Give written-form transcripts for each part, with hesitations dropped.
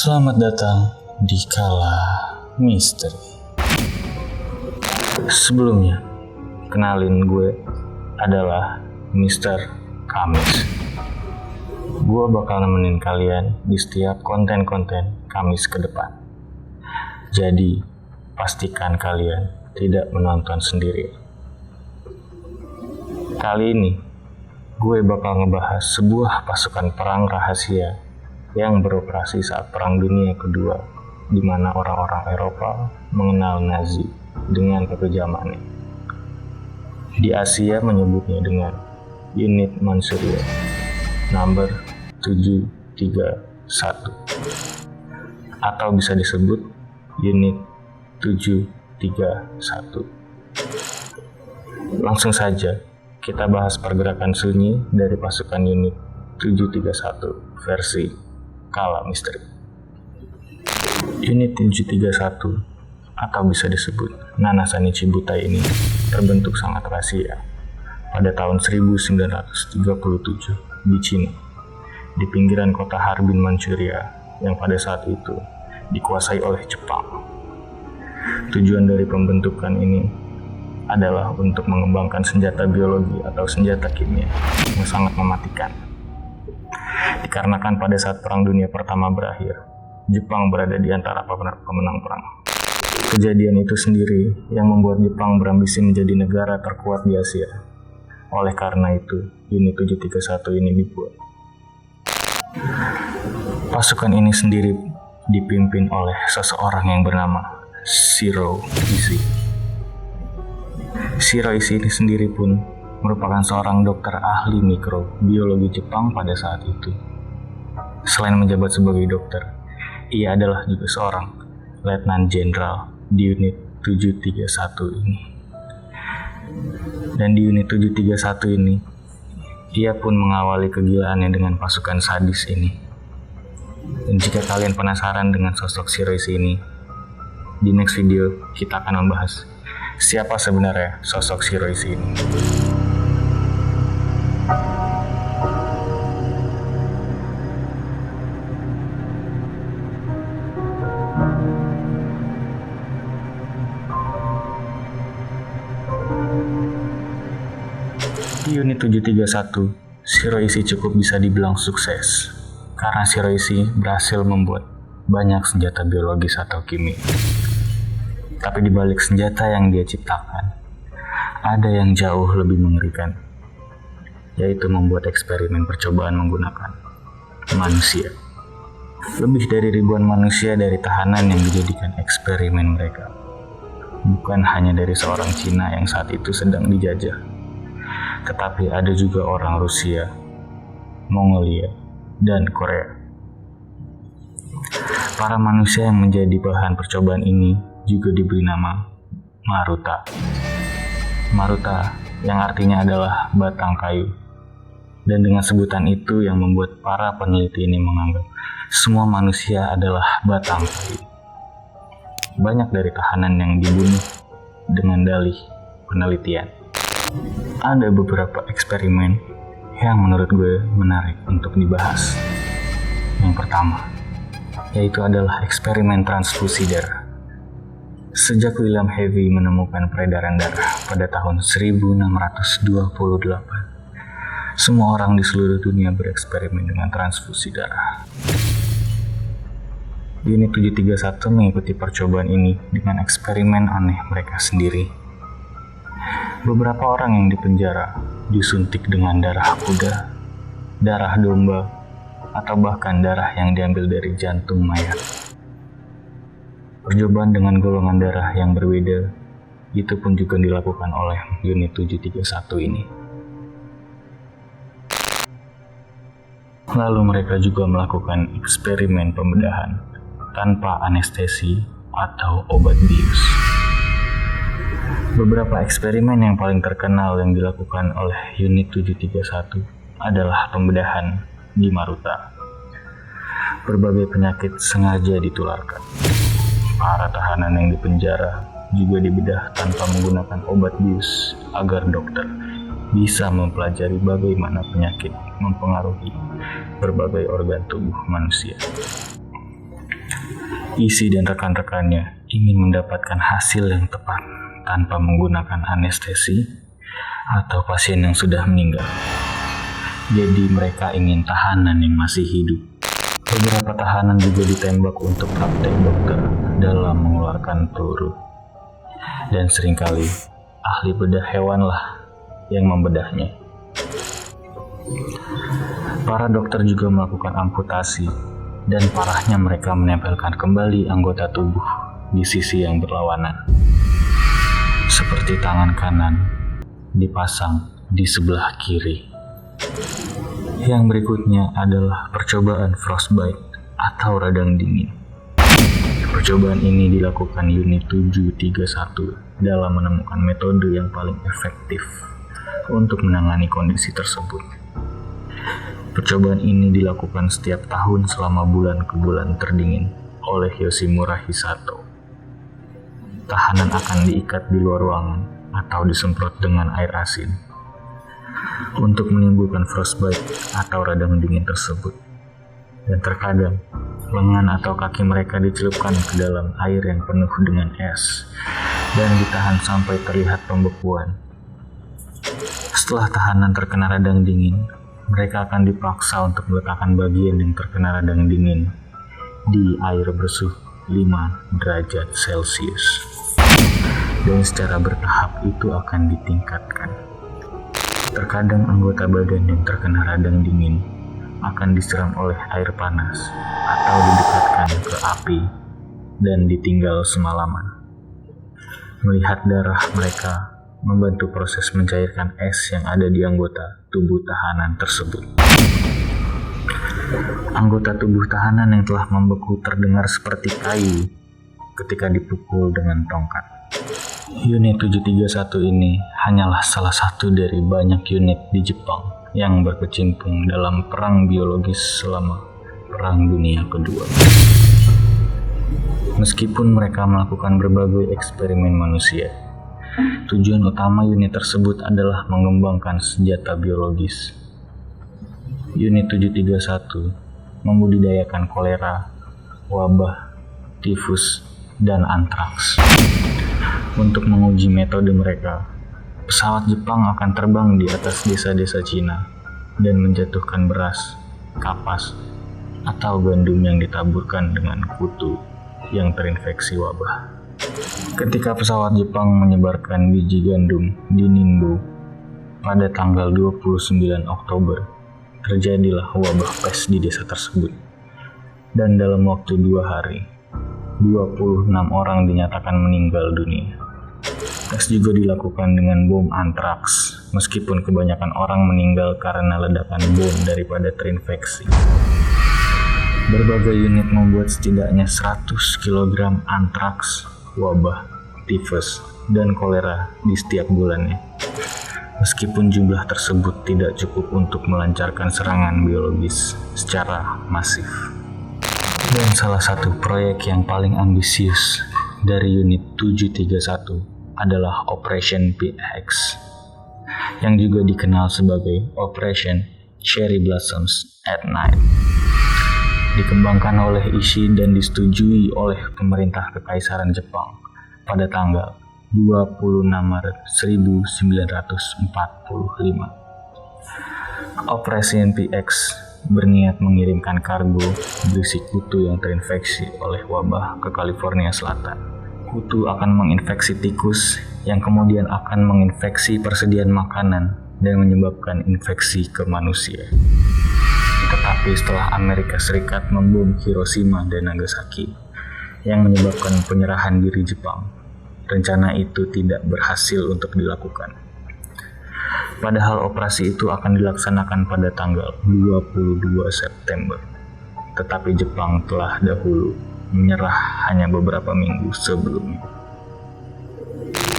Selamat datang di Kala Misteri. Sebelumnya, kenalin gue adalah Mr. Kamis. Gue bakal nemenin kalian di setiap konten-konten Kamis ke depan. Jadi, pastikan kalian tidak menonton sendiri. Kali ini, gue bakal ngebahas sebuah pasukan perang rahasia yang beroperasi saat Perang Dunia Kedua, di mana orang-orang Eropa mengenal Nazi dengan kekejamannya. Di Asia menyebutnya dengan Unit Manchuria number 731 atau bisa disebut Unit 731. Langsung saja kita bahas pergerakan sunyi dari pasukan Unit 731 versi Kala Misteri. Unit 731 atau bisa disebut Nanasani Chibutai ini terbentuk sangat rahasia pada tahun 1937 di Cina, di pinggiran kota Harbin, Manchuria yang pada saat itu dikuasai oleh Jepang. Tujuan dari pembentukan ini adalah untuk mengembangkan senjata biologi atau senjata kimia yang sangat mematikan. Dikarenakan pada saat Perang Dunia Pertama berakhir, Jepang berada di antara pemenang perang. Kejadian itu sendiri yang membuat Jepang berambisi menjadi negara terkuat di Asia. Oleh karena itu, Unit 731 ini dibuat. Pasukan ini sendiri dipimpin oleh seseorang yang bernama Shiro Ishii. Shiro Ishii ini sendiri pun merupakan seorang dokter ahli mikrobiologi Jepang pada saat itu. Selain menjabat sebagai dokter, ia adalah juga seorang letnan jenderal di Unit 731 ini. Dan di Unit 731 ini, ia pun mengawali kegilaannya dengan pasukan sadis ini. Dan jika kalian penasaran dengan sosok Shiro Ishii ini, di next video kita akan membahas siapa sebenarnya sosok Shiro Ishii ini. Di Unit 731, Shiro Ishii cukup bisa dibilang sukses karena Shiro Ishii berhasil membuat banyak senjata biologis atau kimia. Tapi di balik senjata yang dia ciptakan, ada yang jauh lebih mengerikan, yaitu membuat eksperimen percobaan menggunakan manusia. Lebih dari ribuan manusia dari tahanan yang dijadikan eksperimen mereka. Bukan hanya dari seorang Cina yang saat itu sedang dijajah, tetapi ada juga orang Rusia, Mongolia, dan Korea. Para manusia yang menjadi bahan percobaan ini juga diberi nama Maruta. Maruta yang artinya adalah batang kayu. Dan dengan sebutan itu yang membuat para peneliti ini menganggap semua manusia adalah batang kayu. Banyak dari tahanan yang dibunuh dengan dalih penelitian. Ada beberapa eksperimen yang menurut gue menarik untuk dibahas. Yang pertama, yaitu adalah eksperimen transfusi darah. Sejak William Harvey menemukan peredaran darah pada tahun 1628, semua orang di seluruh dunia bereksperimen dengan transfusi darah. Unit 731 mengikuti percobaan ini dengan eksperimen aneh mereka sendiri. Beberapa orang yang dipenjara disuntik dengan darah kuda, darah domba, atau bahkan darah yang diambil dari jantung mayat. Percobaan dengan golongan darah yang berbeda itu pun juga dilakukan oleh Unit 731 ini. Lalu mereka juga melakukan eksperimen pembedahan tanpa anestesi atau obat bius. Beberapa eksperimen yang paling terkenal yang dilakukan oleh Unit 731 adalah pembedahan di Maruta. Berbagai penyakit sengaja ditularkan. Para tahanan yang dipenjara juga dibedah tanpa menggunakan obat bius agar dokter bisa mempelajari bagaimana penyakit mempengaruhi berbagai organ tubuh manusia. Isi dan rekan-rekannya ingin mendapatkan hasil yang tepat tanpa menggunakan anestesi atau pasien yang sudah meninggal. Jadi mereka ingin tahanan yang masih hidup. Beberapa tahanan juga ditembak untuk praktek dokter dalam mengeluarkan peluru. Dan seringkali ahli bedah hewanlah yang membedahnya. Para dokter juga melakukan amputasi, dan parahnya mereka menempelkan kembali anggota tubuh di sisi yang berlawanan. Seperti tangan kanan dipasang di sebelah kiri. Yang berikutnya adalah percobaan frostbite atau radang dingin. Percobaan ini dilakukan unit 731 dalam menemukan metode yang paling efektif untuk menangani kondisi tersebut. Percobaan ini dilakukan setiap tahun selama bulan ke bulan terdingin oleh Yoshimura Hisato. Tahanan akan diikat di luar ruangan atau disemprot dengan air asin untuk menimbulkan frostbite atau radang dingin tersebut. Dan terkadang lengan atau kaki mereka dicelupkan ke dalam air yang penuh dengan es dan ditahan sampai terlihat pembekuan. Setelah tahanan terkena radang dingin, mereka akan dipaksa untuk meletakkan bagian yang terkena radang dingin di air bersuhu 5 derajat Celcius. Dan secara bertahap itu akan ditingkatkan. Terkadang anggota badan yang terkena radang dingin akan disiram oleh air panas atau didekatkan ke api dan ditinggal semalaman. Melihat darah mereka membantu proses mencairkan es yang ada di anggota tubuh tahanan tersebut. Anggota tubuh tahanan yang telah membeku terdengar seperti kayu ketika dipukul dengan tongkat. Unit 731 ini hanyalah salah satu dari banyak unit di Jepang yang berkecimpung dalam perang biologis selama Perang Dunia Kedua. Meskipun mereka melakukan berbagai eksperimen manusia, tujuan utama unit tersebut adalah mengembangkan senjata biologis. Unit 731 membudidayakan kolera, wabah, tifus, dan antraks. Untuk menguji metode mereka, pesawat Jepang akan terbang di atas desa-desa Cina dan menjatuhkan beras, kapas, atau gandum yang ditaburkan dengan kutu yang terinfeksi wabah. Ketika pesawat Jepang menyebarkan biji gandum di Ningbo pada tanggal 29 Oktober, terjadilah wabah pes di desa tersebut. Dan dalam waktu 2 hari, 26 orang dinyatakan meninggal dunia. Tes juga dilakukan dengan bom antraks, meskipun kebanyakan orang meninggal karena ledakan bom daripada terinfeksi. Berbagai unit membuat setidaknya 100 kg antraks, wabah, tifus, dan kolera di setiap bulannya. Meskipun jumlah tersebut tidak cukup untuk melancarkan serangan biologis secara masif. Dan salah satu proyek yang paling ambisius dari unit 731 adalah Operation PX, yang juga dikenal sebagai Operation Cherry Blossoms at Night. Dikembangkan oleh Ishii dan disetujui oleh pemerintah Kekaisaran Jepang pada tanggal 26 Maret 1945. Operation PX berniat mengirimkan kargo berisi kutu yang terinfeksi oleh wabah ke California Selatan. Kutu akan menginfeksi tikus yang kemudian akan menginfeksi persediaan makanan dan menyebabkan infeksi ke manusia. Tetapi setelah Amerika Serikat membom Hiroshima dan Nagasaki yang menyebabkan penyerahan diri Jepang, rencana itu tidak berhasil untuk dilakukan. Padahal operasi itu akan dilaksanakan pada tanggal 22 September. Tetapi Jepang telah dahulu menyerah hanya beberapa minggu sebelumnya.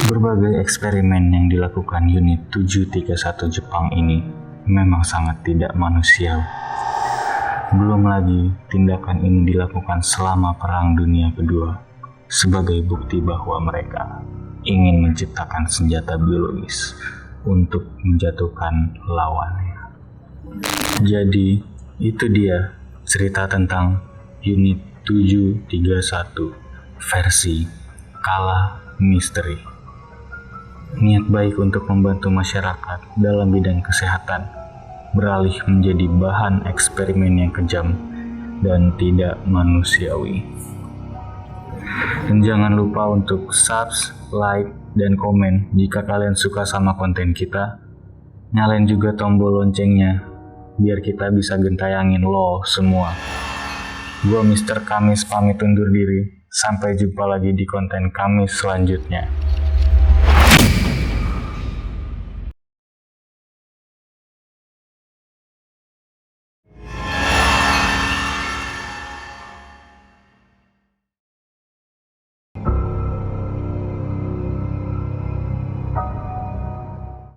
Berbagai eksperimen yang dilakukan unit 731 Jepang ini memang sangat tidak manusiawi. Belum lagi tindakan ini dilakukan selama Perang Dunia Kedua sebagai bukti bahwa mereka ingin menciptakan senjata biologis untuk menjatuhkan lawannya. Jadi, itu dia cerita tentang unit 731 versi Kala Misteri. Niat baik untuk membantu masyarakat dalam bidang kesehatan beralih menjadi bahan eksperimen yang kejam dan tidak manusiawi. Dan jangan lupa untuk subscribe, like, dan komen jika kalian suka sama konten kita. Nyalain juga tombol loncengnya biar kita bisa gentayangin lo semua. Gua Mr. Kamis pamit undur diri. Sampai jumpa lagi di konten Kamis selanjutnya.